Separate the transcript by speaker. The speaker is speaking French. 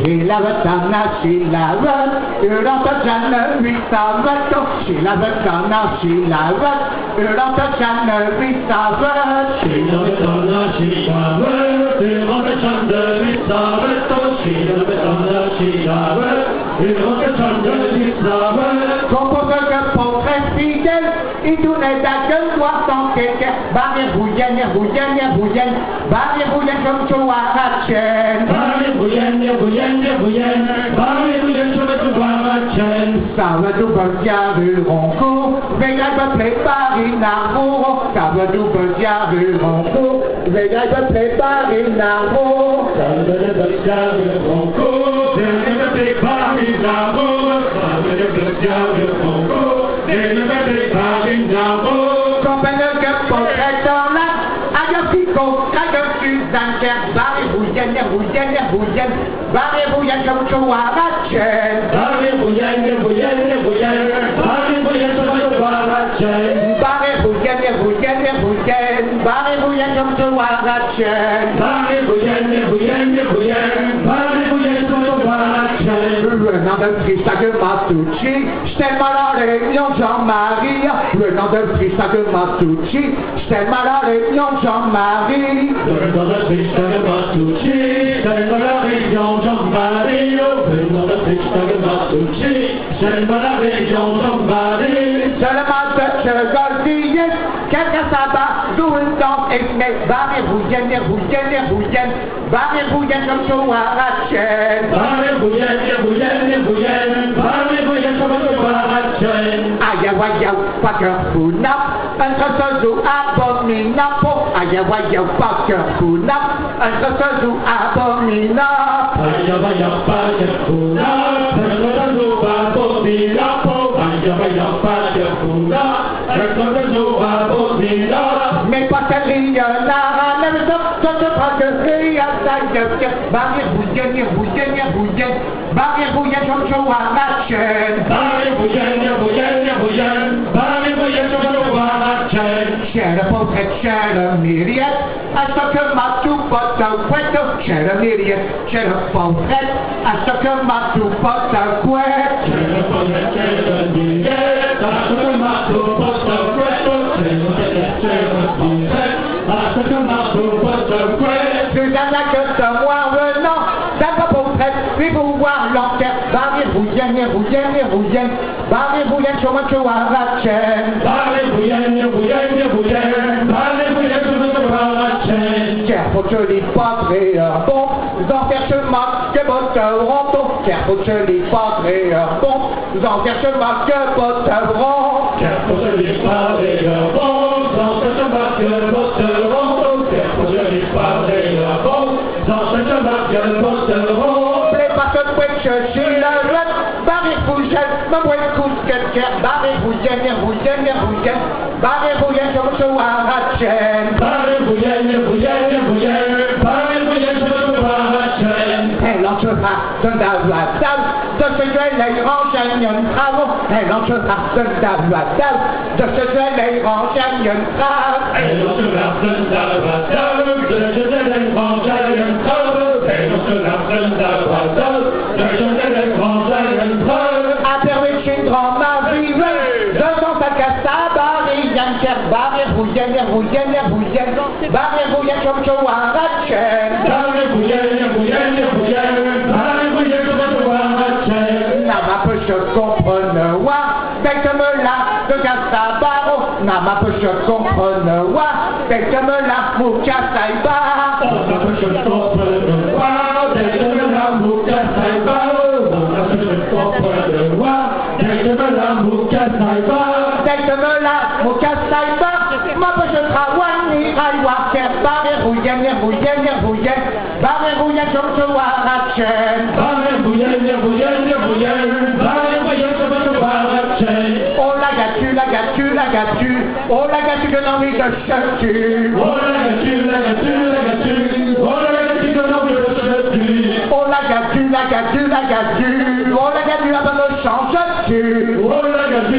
Speaker 1: Shilavatana, Shilavat, Uratachana, Vitavato, Shilavatana, Shilavat, Uratachana, Vitavato,
Speaker 2: Shilavatana, Shilavat, Uratachana, Vitavato, Shilavatana, Shilavat, Uratachana, Vitavato.
Speaker 1: Compose que pour très fidèle, et tout n'est à que toi sans quelqu'un, barré bouillenne, comme tu vois la chaîne.
Speaker 2: Barré bouillenne,
Speaker 1: ça va tout bien du roncourt, Vegas va préparer l'amour, ça va tout bien du roncourt, Vegas va préparer l'amour,
Speaker 2: ça va tout bien du roncourt, Vegas va préparer l'amour, ça va tout bien du roncourt, Vegas va préparer l'amour.
Speaker 1: Compagnie que portrait dans la, aïe pico, aïe Suzanne, barré bouillenne, comme tu vois la chaîne.
Speaker 2: Barré bouillenne, comme tu vois la chaîne.
Speaker 1: Barré bouillenne, comme tu vois la chaîne.
Speaker 2: Barré bouillenne, comme tu vois la chaîne.
Speaker 1: Le nom de Tristan Matucci, j'étais mal à la réunion Jean-Marie. Le nom de Tristan Matucci, j'étais mal à la réunion Jean-Marie.
Speaker 2: Le nom de Tristan Matucci, j'étais mal à la réunion Jean-Marie. Le nom de Tristan Matucci, j'étais mal à la réunion Jean-Marie.
Speaker 1: Seulement de ce Goldillet, quelqu'un s'abat, d'où une danse exmée. Barré bouillenne, comme tu vois la chaîne.
Speaker 2: Barré bouillenne, comme tu vois la chaîne.
Speaker 1: Aïe, pas cœur fou, nap, un tressou abominable. Aïe, pas cœur fou, nap, un tressou abominable.
Speaker 2: Aïe, pas cœur fou, nap, un tressou abominable.
Speaker 1: Mais pas qu'elle rie, la même chose, je te prends que rire à ta gueule. Barré bouillenne, comme tu vois la chaîne.
Speaker 2: Barré bouillenne, comme tu vois la chaîne.
Speaker 1: Chère portrait, chère Myriette, à ce que ma tout pote à couette. Chère Myriette, chère portrait, à ce que ma tout pote à couette.
Speaker 2: Chère portrait, chère Myriette, à ce que ma tout pote à couette. À ce que ma tout pote à couette.
Speaker 1: Suzanne la que de moi venant, d'accord portrait, puis vous voir l'enfer. Barré bouillenne, sur moi tu vois la chaîne.
Speaker 2: Barré bouillenne, comme tu vois la chaîne.
Speaker 1: Car faut que les portraits bon, en faire chemin que votre renton. Car faut que les portraits bon, en faire chemin que votre renton.
Speaker 2: Car faut que les portraits bon, en faire chemin que votre renton. Car faut que les portraits bon, en faire chemin que votre renton.
Speaker 1: Plais pas que vous chercher la route, barré bouillenne, ma boîte coûte quelqu'un. Barré bouillenne, comme je vois la chaîne.
Speaker 2: Barré bouillenne, comme tu vois la chaîne.
Speaker 1: Elle entrera de la table, de ce duel les renseigne travaux. Elle entrera de la table, de ce duel les renseigne travaux.
Speaker 2: Elle entrera de la table, de ce duel les renseigne travaux. Elle entrera de la table, de ce duel les renseigne travaux.
Speaker 1: A permis chez grand mari, devant sa casse barré, barré bouillenne, comme tu vois la chaîne.
Speaker 2: Barré bouillenne, comme tu vois la chaîne.
Speaker 1: N'a ma peu je comprenne, wa, faites-me là, de casse barreau. N'a ma peu je comprenne, wa, faites-me là, mon casse barreau.
Speaker 2: N'a ma peu je comprenne, wa, faites-me là, mon casse barreau. N'a ma peu je comprenne, wa, faites-me là, mon casse barreau.
Speaker 1: Faites-me là, mon casse barreau. Ma peu je travaille, aïwa, barré bouillenne, comme tu vois la chaîne.
Speaker 2: Barré bouillenne, comme tu vois la chaîne.
Speaker 1: Oh la gâtu, oh la gâtu de l'envie de chatu.
Speaker 2: Oh la gâtu, oh la gâtu de l'envie de chatu.
Speaker 1: Oh la gâtu, oh la gâtu, avant le change-tu.
Speaker 2: Oh la gâtu,